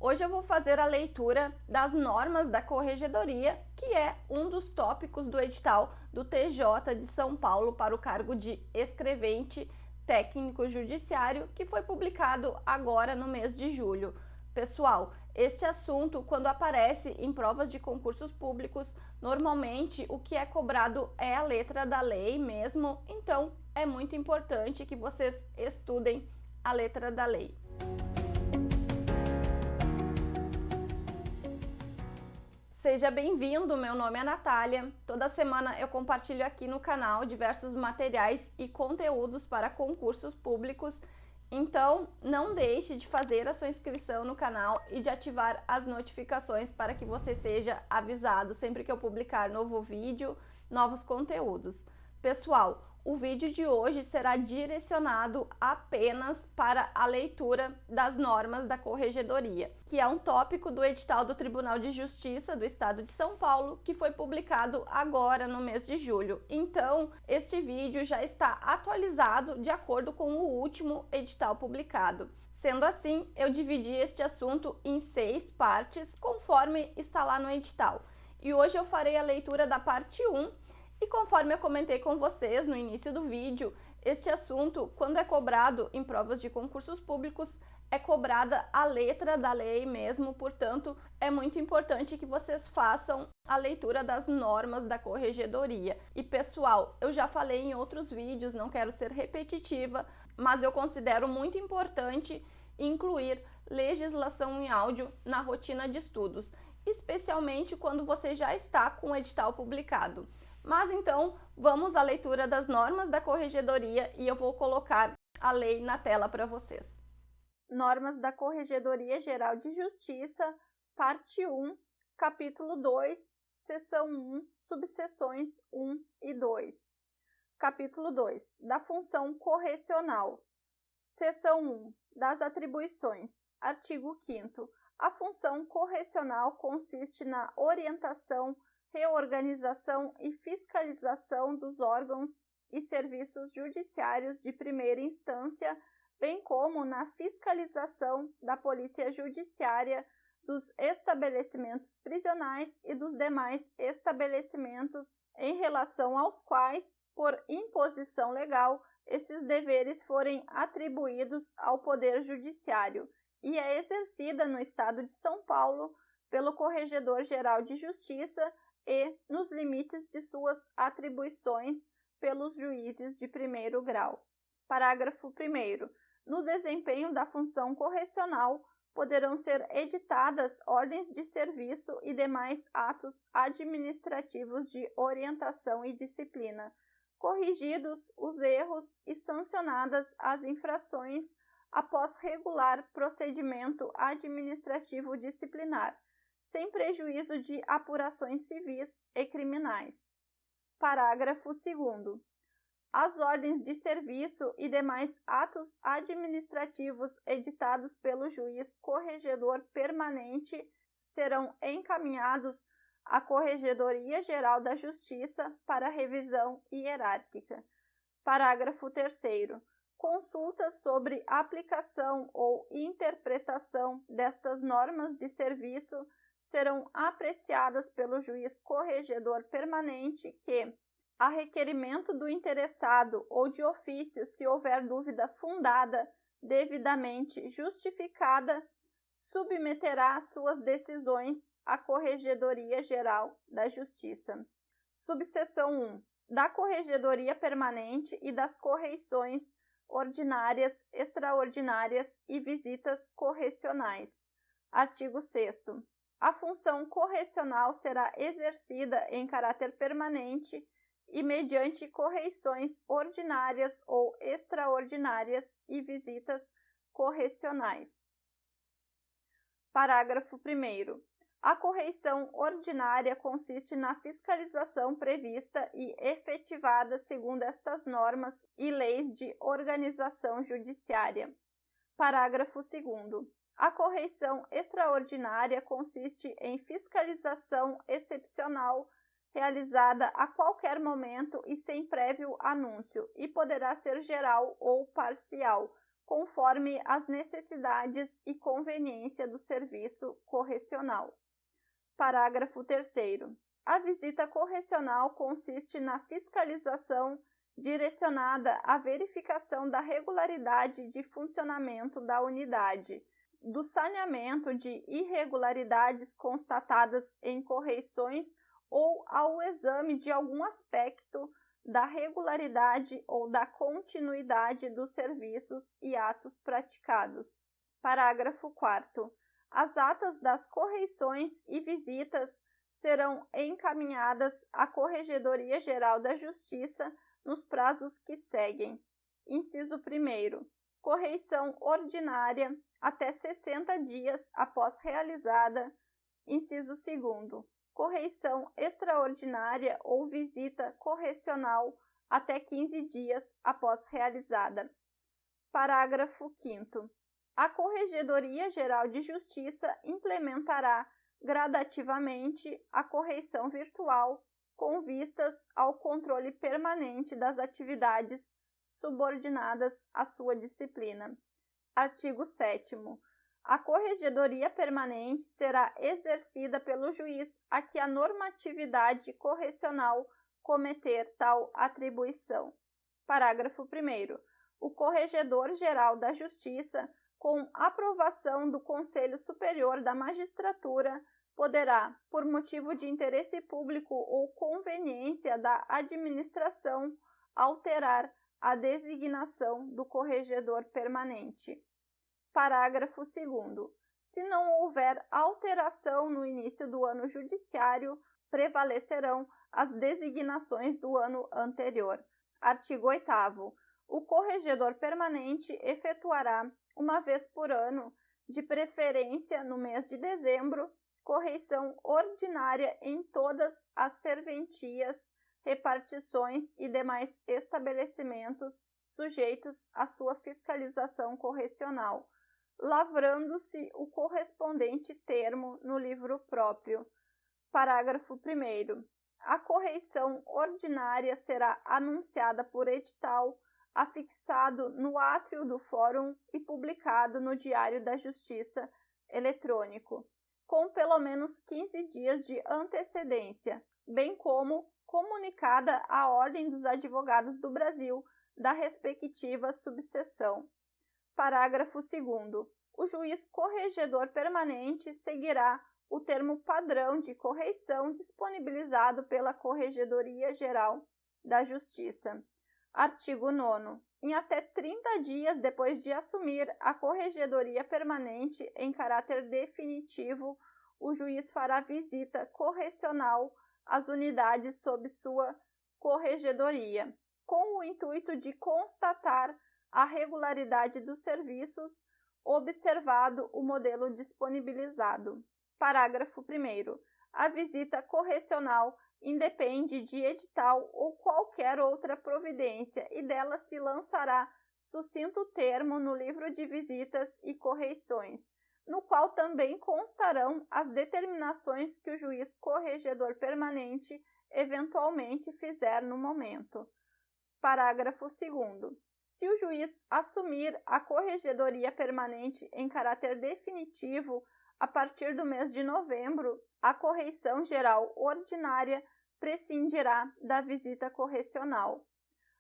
Hoje eu vou fazer a leitura das normas da Corregedoria, que é um dos tópicos do edital do TJ de São Paulo para o cargo de escrevente técnico judiciário, que foi publicado agora no mês de julho. Pessoal, este assunto, quando aparece em provas de concursos públicos, normalmente o que é cobrado é a letra da lei mesmo, então é muito importante que vocês estudem a letra da lei. Seja bem-vindo, meu nome é Natália. Toda semana eu compartilho aqui no canal diversos materiais e conteúdos para concursos públicos. Então, não deixe de fazer a sua inscrição no canal e de ativar as notificações para que você seja avisado sempre que eu publicar novo vídeo, novos conteúdos. Pessoal, o vídeo de hoje será direcionado apenas para a leitura das normas da Corregedoria, que é um tópico do edital do Tribunal de Justiça do Estado de São Paulo, que foi publicado agora no mês de julho. Então, este vídeo já está atualizado de acordo com o último edital publicado. Sendo assim, eu dividi este assunto em 6 partes, conforme está lá no edital. E hoje eu farei a leitura da parte 1, e conforme eu comentei com vocês no início do vídeo, este assunto, quando é cobrado em provas de concursos públicos, é cobrada a letra da lei mesmo, portanto, é muito importante que vocês façam a leitura das normas da Corregedoria. E pessoal, eu já falei em outros vídeos, não quero ser repetitiva, mas eu considero muito importante incluir legislação em áudio na rotina de estudos, especialmente quando você já está com o edital publicado. Mas então, vamos à leitura das normas da Corregedoria e eu vou colocar a lei na tela para vocês. Normas da Corregedoria Geral de Justiça, parte 1, capítulo 2, seção 1, subseções 1 e 2. Capítulo 2, da função correcional. Seção 1, das atribuições. Artigo 5º. A função correcional consiste na orientação, reorganização e fiscalização dos órgãos e serviços judiciários de primeira instância, bem como na fiscalização da Polícia Judiciária, dos estabelecimentos prisionais e dos demais estabelecimentos em relação aos quais, por imposição legal, esses deveres forem atribuídos ao Poder Judiciário, e é exercida no Estado de São Paulo pelo Corregedor-Geral de Justiça e, nos limites de suas atribuições, pelos juízes de primeiro grau. Parágrafo 1º. No desempenho da função correcional, poderão ser editadas ordens de serviço e demais atos administrativos de orientação e disciplina, corrigidos os erros e sancionadas as infrações após regular procedimento administrativo disciplinar, sem prejuízo de apurações civis e criminais. Parágrafo 2º. As ordens de serviço e demais atos administrativos editados pelo juiz corregedor permanente serão encaminhados à Corregedoria Geral da Justiça para revisão hierárquica. Parágrafo 3º. Consultas sobre aplicação ou interpretação destas normas de serviço serão apreciadas pelo juiz corregedor permanente que, a requerimento do interessado ou de ofício, se houver dúvida fundada, devidamente justificada, submeterá suas decisões à Corregedoria Geral da Justiça. Subseção 1. Da Corregedoria Permanente e das correições ordinárias, extraordinárias e visitas correcionais. Artigo 6º. A função correcional será exercida em caráter permanente e mediante correições ordinárias ou extraordinárias e visitas correcionais. Parágrafo 1º. A correição ordinária consiste na fiscalização prevista e efetivada segundo estas normas e leis de organização judiciária. Parágrafo 2º. A correição extraordinária consiste em fiscalização excepcional realizada a qualquer momento e sem prévio anúncio, e poderá ser geral ou parcial, conforme as necessidades e conveniência do serviço correcional. Parágrafo 3º. A visita correcional consiste na fiscalização direcionada à verificação da regularidade de funcionamento da unidade, do saneamento de irregularidades constatadas em correições ou ao exame de algum aspecto da regularidade ou da continuidade dos serviços e atos praticados. Parágrafo 4º. As atas das correições e visitas serão encaminhadas à Corregedoria Geral da Justiça nos prazos que seguem. Inciso 1º. Correição ordinária até 60 dias após realizada. Inciso 2º. Correição extraordinária ou visita correcional até 15 dias após realizada. Parágrafo 5º. A Corregedoria Geral de Justiça implementará gradativamente a correição virtual com vistas ao controle permanente das atividades subordinadas à sua disciplina. Artigo 7º. A Corregedoria Permanente será exercida pelo juiz a que a normatividade correcional cometer tal atribuição. Parágrafo 1º. O Corregedor-Geral da Justiça, com aprovação do Conselho Superior da Magistratura, poderá, por motivo de interesse público ou conveniência da administração, alterar a designação do corregedor permanente. Parágrafo 2º. Se não houver alteração no início do ano judiciário, prevalecerão as designações do ano anterior. Artigo 8º. O corregedor permanente efetuará, uma vez por ano, de preferência no mês de dezembro, correição ordinária em todas as serventias, repartições e demais estabelecimentos sujeitos à sua fiscalização correcional, lavrando-se o correspondente termo no livro próprio. Parágrafo 1º. A correição ordinária será anunciada por edital, afixado no átrio do Fórum e publicado no Diário da Justiça eletrônico, com pelo menos 15 dias de antecedência, bem como comunicada à Ordem dos Advogados do Brasil da respectiva subseção. Parágrafo 2º. O juiz corregedor permanente seguirá o termo padrão de correição disponibilizado pela Corregedoria Geral da Justiça. Artigo 9º. Em até 30 dias depois de assumir a corregedoria permanente em caráter definitivo, o juiz fará visita correcional às unidades sob sua corregedoria, com o intuito de constatar a regularidade dos serviços, observado o modelo disponibilizado. Parágrafo 1º. A visita correcional independe de edital ou qualquer outra providência e dela se lançará sucinto termo no livro de visitas e correições, no qual também constarão as determinações que o juiz corregedor permanente eventualmente fizer no momento. Parágrafo 2º. Se o juiz assumir a corregedoria permanente em caráter definitivo a partir do mês de novembro, a correição geral ordinária prescindirá da visita correcional.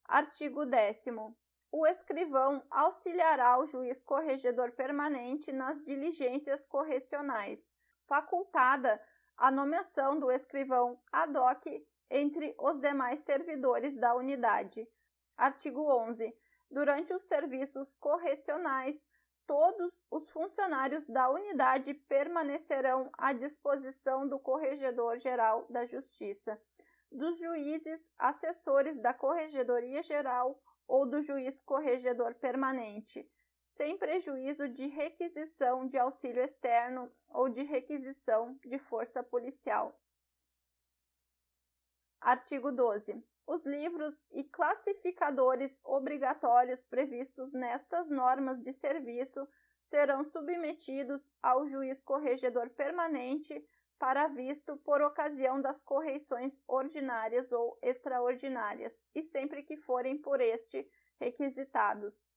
Artigo 10º. O escrivão auxiliará o juiz corregedor permanente nas diligências correcionais, facultada a nomeação do escrivão ad hoc entre os demais servidores da unidade. Artigo 11. Durante os serviços correcionais, todos os funcionários da unidade permanecerão à disposição do Corregedor-Geral da Justiça, dos juízes assessores da Corregedoria Geral ou do juiz corregedor permanente, sem prejuízo de requisição de auxílio externo ou de requisição de força policial. Artigo 12. Os livros e classificadores obrigatórios previstos nestas normas de serviço serão submetidos ao juiz corregedor permanente para visto por ocasião das correições ordinárias ou extraordinárias, e sempre que forem por este requisitados.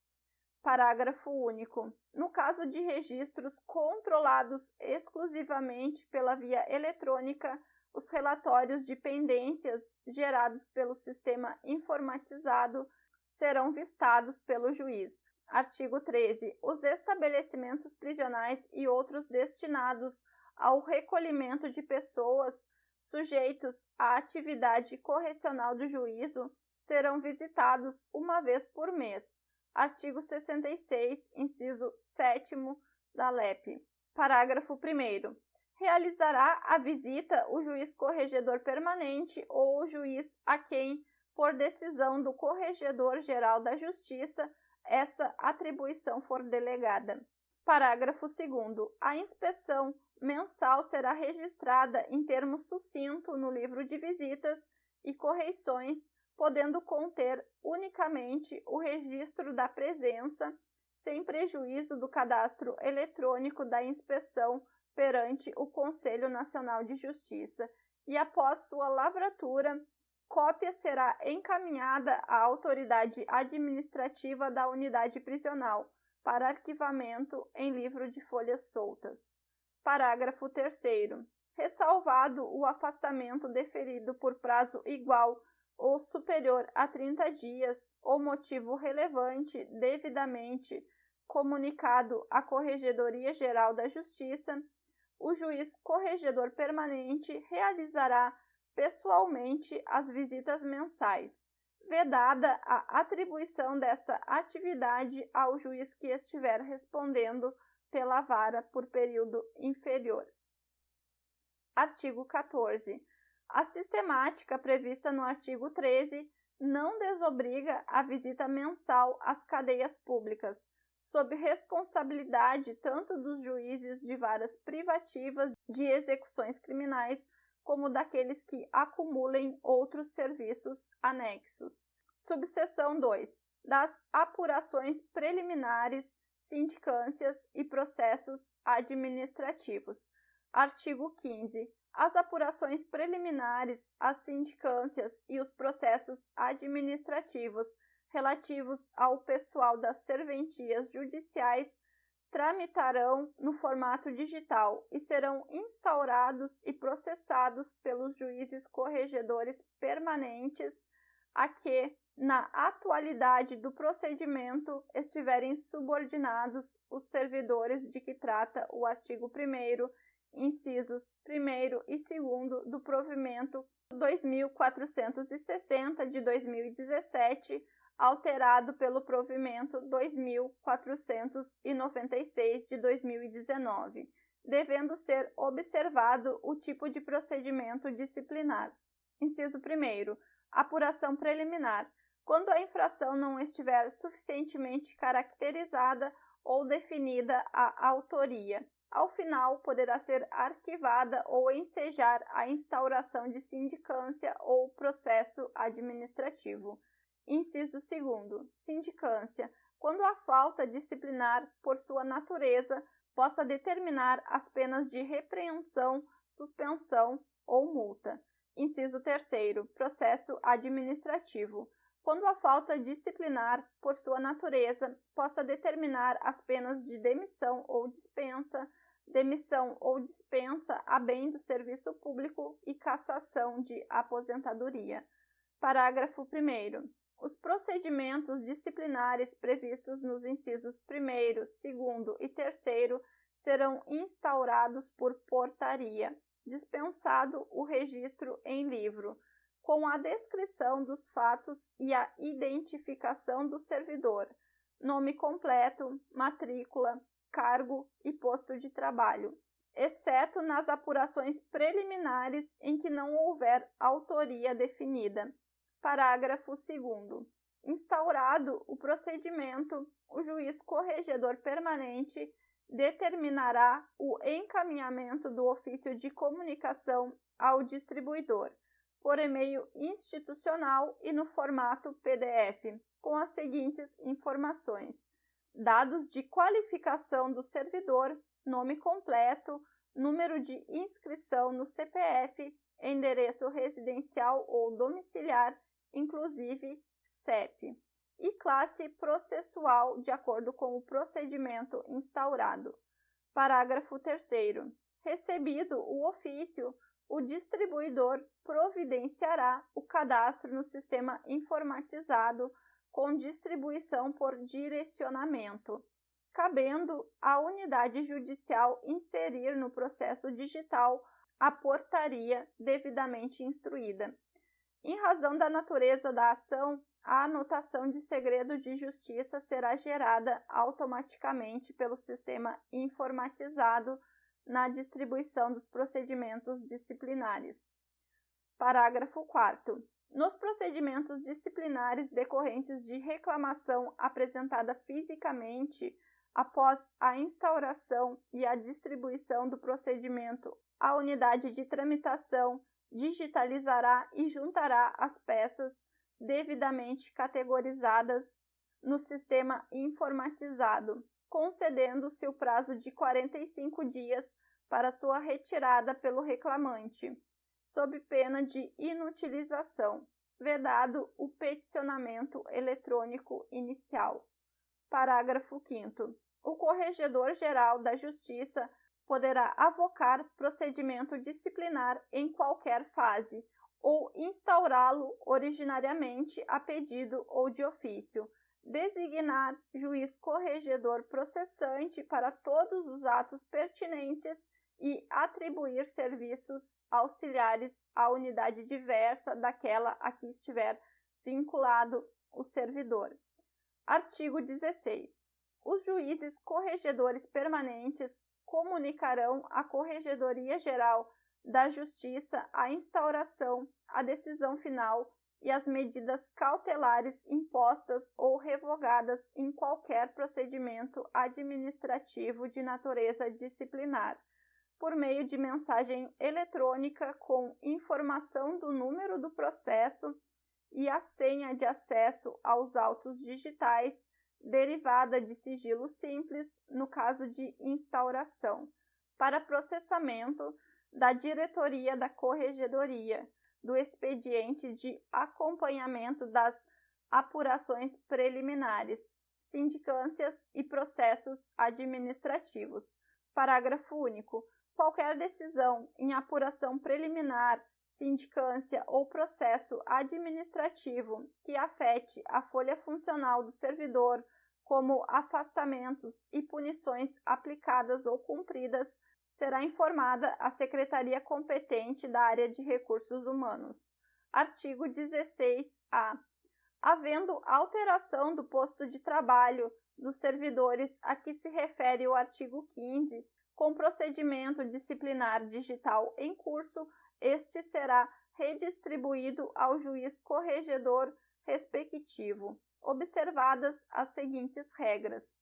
Parágrafo único. No caso de registros controlados exclusivamente pela via eletrônica, os relatórios de pendências gerados pelo sistema informatizado serão vistados pelo juiz. Artigo 13. Os estabelecimentos prisionais e outros destinados ao recolhimento de pessoas sujeitos à atividade correcional do juízo serão visitados uma vez por mês. Artigo 66, inciso 7º da LEP. Parágrafo 1º. Realizará a visita o juiz corregedor permanente ou o juiz a quem, por decisão do Corregedor-Geral da Justiça, essa atribuição for delegada. Parágrafo 2º. A inspeção mensal será registrada em termo sucinto no livro de visitas e correições, podendo conter unicamente o registro da presença, sem prejuízo do cadastro eletrônico da inspeção perante o Conselho Nacional de Justiça, e após sua lavratura, cópia será encaminhada à autoridade administrativa da unidade prisional para arquivamento em livro de folhas soltas. Parágrafo 3º. Ressalvado o afastamento deferido por prazo igual ou superior a 30 dias, ou motivo relevante devidamente comunicado à Corregedoria Geral da Justiça, o juiz corregedor permanente realizará pessoalmente as visitas mensais, vedada a atribuição dessa atividade ao juiz que estiver respondendo pela vara por período inferior. Artigo 14. A sistemática prevista no artigo 13 não desobriga a visita mensal às cadeias públicas, sob responsabilidade tanto dos juízes de varas privativas de execuções criminais como daqueles que acumulem outros serviços anexos. Subseção 2. Das apurações preliminares, sindicâncias e processos administrativos. Artigo 15. As apurações preliminares, as sindicâncias e os processos administrativos relativos ao pessoal das serventias judiciais tramitarão no formato digital e serão instaurados e processados pelos juízes corregedores permanentes a que, na atualidade do procedimento, estiverem subordinados os servidores de que trata o artigo 1º, incisos 1º e 2º do provimento 2460 de 2017, alterado pelo provimento 2496 de 2019, devendo ser observado o tipo de procedimento disciplinar. Inciso 1º. Apuração preliminar. Quando a infração não estiver suficientemente caracterizada ou definida a autoria, ao final poderá ser arquivada ou ensejar a instauração de sindicância ou processo administrativo. Inciso 2º. Sindicância. Quando a falta disciplinar, por sua natureza, possa determinar as penas de repreensão, suspensão ou multa. Inciso 3º. Processo administrativo. Quando a falta disciplinar, por sua natureza, possa determinar as penas de demissão ou dispensa a bem do serviço público e cassação de aposentadoria. Parágrafo 1º. Os procedimentos disciplinares previstos nos incisos 1º, 2º e 3º serão instaurados por portaria, dispensado o registro em livro, com a descrição dos fatos e a identificação do servidor, nome completo, matrícula, cargo e posto de trabalho, exceto nas apurações preliminares em que não houver autoria definida. Parágrafo 2º. Instaurado o procedimento, o juiz corregedor permanente determinará o encaminhamento do ofício de comunicação ao distribuidor, por e-mail institucional e no formato PDF, com as seguintes informações: dados de qualificação do servidor, nome completo, número de inscrição no CPF, endereço residencial ou domiciliar, inclusive CEP, e classe processual de acordo com o procedimento instaurado. Parágrafo 3º. Recebido o ofício, o distribuidor providenciará o cadastro no sistema informatizado com distribuição por direcionamento, cabendo à unidade judicial inserir no processo digital a portaria devidamente instruída. Em razão da natureza da ação, a anotação de segredo de justiça será gerada automaticamente pelo sistema informatizado na distribuição dos procedimentos disciplinares. Parágrafo 4º. Nos procedimentos disciplinares decorrentes de reclamação apresentada fisicamente após a instauração e a distribuição do procedimento, a unidade de tramitação digitalizará e juntará as peças devidamente categorizadas no sistema informatizado, concedendo-se o prazo de 45 dias para sua retirada pelo reclamante, sob pena de inutilização, vedado o peticionamento eletrônico inicial. Parágrafo 5º. O Corregedor-Geral da Justiça poderá avocar procedimento disciplinar em qualquer fase, ou instaurá-lo originariamente a pedido ou de ofício, designar juiz corregedor processante para todos os atos pertinentes e atribuir serviços auxiliares à unidade diversa daquela a que estiver vinculado o servidor. Artigo 16. Os juízes corregedores permanentes comunicarão à Corregedoria Geral da Justiça a instauração, a decisão final e as medidas cautelares impostas ou revogadas em qualquer procedimento administrativo de natureza disciplinar, por meio de mensagem eletrônica com informação do número do processo e a senha de acesso aos autos digitais, derivada de sigilo simples, no caso de instauração, para processamento da diretoria da Corregedoria, do expediente de acompanhamento das apurações preliminares, sindicâncias e processos administrativos. Parágrafo único. Qualquer decisão em apuração preliminar, sindicância ou processo administrativo que afete a folha funcional do servidor, como afastamentos e punições aplicadas ou cumpridas, será informada à Secretaria competente da área de recursos humanos. Artigo 16-A. Havendo alteração do posto de trabalho dos servidores a que se refere o artigo 15, com procedimento disciplinar digital em curso, este será redistribuído ao juiz corregedor respectivo, observadas as seguintes regras.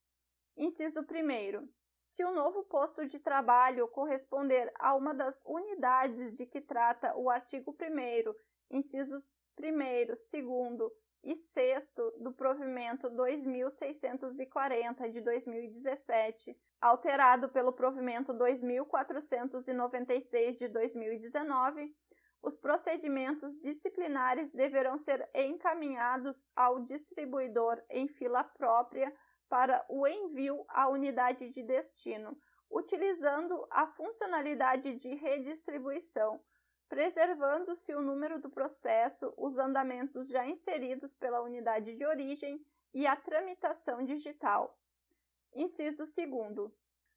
Inciso 1º. Se o novo posto de trabalho corresponder a uma das unidades de que trata o artigo 1º, incisos 1º, 2º e 6º do provimento 2640 de 2017, alterado pelo provimento 2496 de 2019, os procedimentos disciplinares deverão ser encaminhados ao distribuidor em fila própria para o envio à unidade de destino, utilizando a funcionalidade de redistribuição, preservando-se o número do processo, os andamentos já inseridos pela unidade de origem e a tramitação digital. Inciso 2º.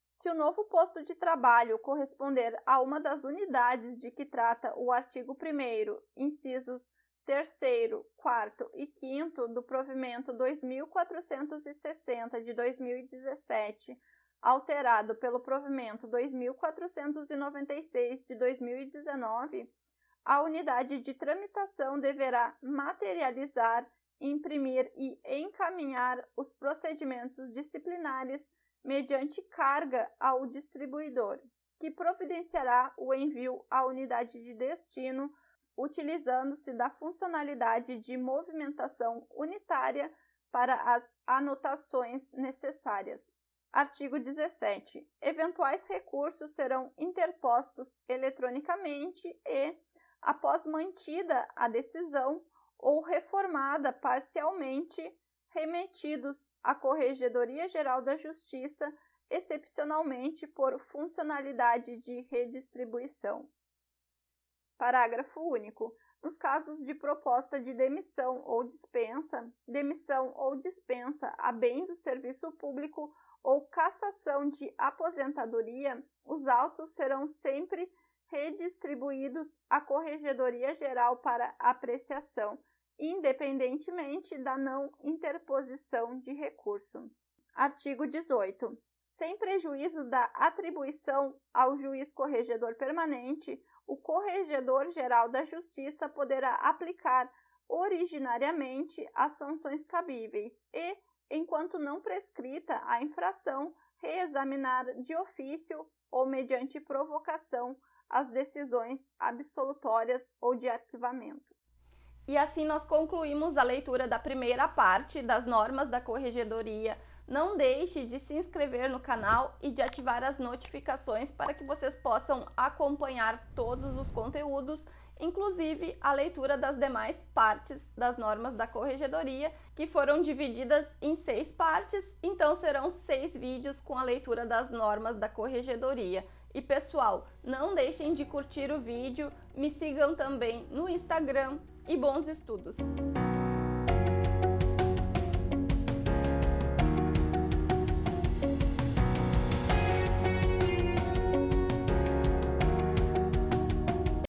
Se o novo posto de trabalho corresponder a uma das unidades de que trata o artigo 1º, incisos 3º, 4º e 5º do provimento 2460 de 2017, alterado pelo provimento 2496 de 2019, a unidade de tramitação deverá materializar, imprimir e encaminhar os procedimentos disciplinares mediante carga ao distribuidor, que providenciará o envio à unidade de destino, utilizando-se da funcionalidade de movimentação unitária para as anotações necessárias. Artigo 17. Eventuais recursos serão interpostos eletronicamente e, após mantida a decisão ou reformada parcialmente, remetidos à Corregedoria Geral da Justiça, excepcionalmente por funcionalidade de redistribuição. Parágrafo único. Nos casos de proposta de demissão ou dispensa a bem do serviço público ou cassação de aposentadoria, os autos serão sempre redistribuídos à Corregedoria Geral para apreciação, independentemente da não interposição de recurso. Artigo 18. Sem prejuízo da atribuição ao juiz corregedor permanente, o Corregedor-Geral da Justiça poderá aplicar originariamente as sanções cabíveis e, enquanto não prescrita a infração, reexaminar de ofício ou mediante provocação as decisões absolutórias ou de arquivamento. E assim nós concluímos a leitura da primeira parte das normas da Corregedoria. Não deixe de se inscrever no canal e de ativar as notificações para que vocês possam acompanhar todos os conteúdos, inclusive a leitura das demais partes das normas da Corregedoria, que foram divididas em 6 partes, então serão 6 vídeos com a leitura das normas da Corregedoria. E pessoal, não deixem de curtir o vídeo, me sigam também no Instagram e bons estudos!